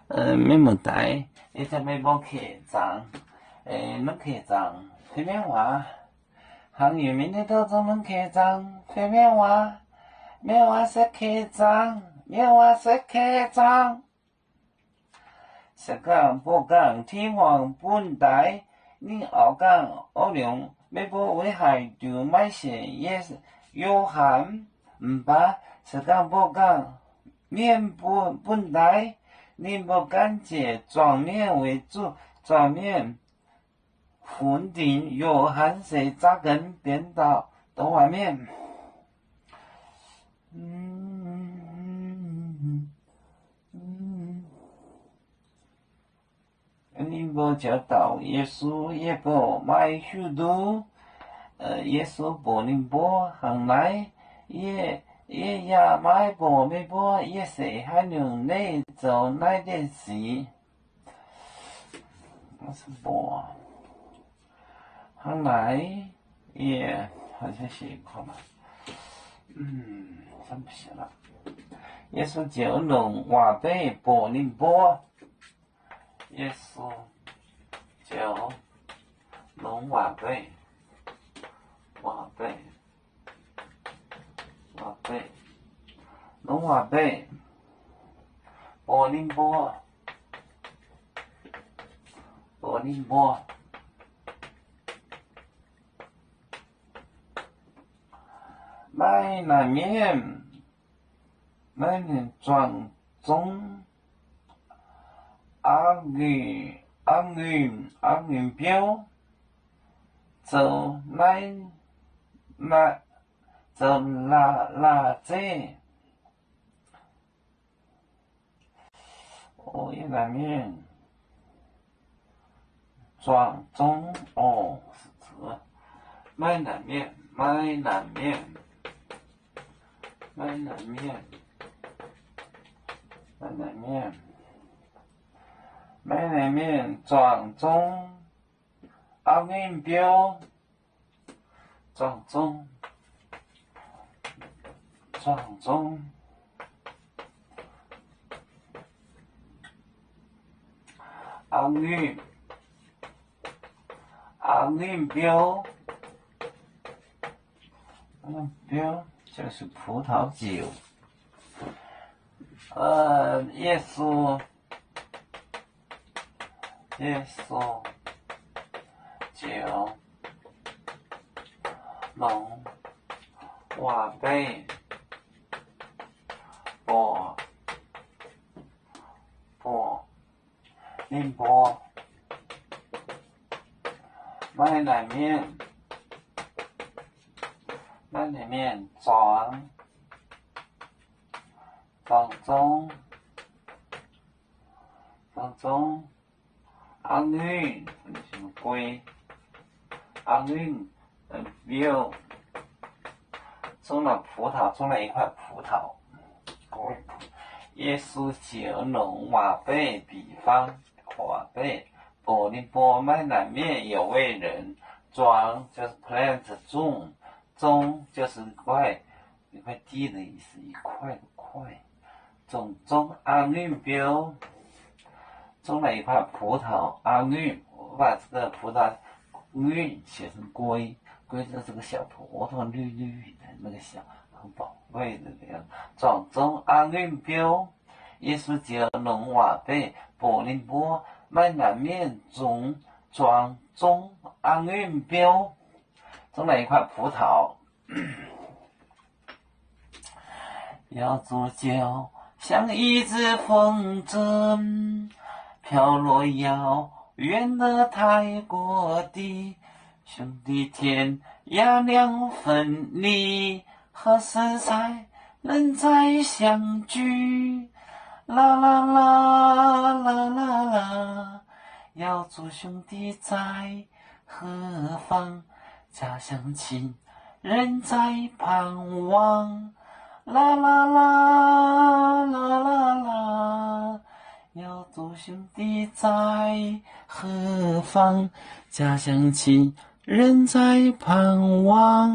没问题，你在没帮客长，能客长，随便话，行业明天都做能客长，随便话，没话是客长，没话是客长。实讲不讲天皇本代，你后讲学量，要不危害就买些也是有限，唔把实讲不讲面本代，你不敢借转面为主，转面稳定有限谁扎根变到外面。你不教导耶稣也不买许多，耶稣不能不行来也买不没不也是还能内做那件事，我是不行来也好像是看嘛，想不起了。耶稣就能话背不能不。耶稣就能话背，能话背，不能不，买那面，买那装中。阿运表，做做垃圾，一那面装中是这，买那面，装中，阿运表，装中，阿运表，表就是葡萄酒，耶稣就能话背宁波买那面装中阿运什么龟阿运表种了葡萄，种了一块葡萄，耶稣就能话背比方话背不能不买那面有为人装就是 plant 种就是一块地的意思，一块的块，种阿运表种了一块葡萄，阿运我把这个葡萄运写成龟就是个小葡萄，绿的那个小很宝贵的那样，种阿运表，耶稣就能话背不能不买那面种阿运表，种了一块葡萄，要做就像一只风筝飘落遥远的泰国地，兄弟天涯两分离，何时才能再相聚？啦啦啦啦啦啦，要做兄弟在何方？家乡亲人在盼望。啦啦啦啦啦啦，要做兄弟在何方？家乡亲人在盼望。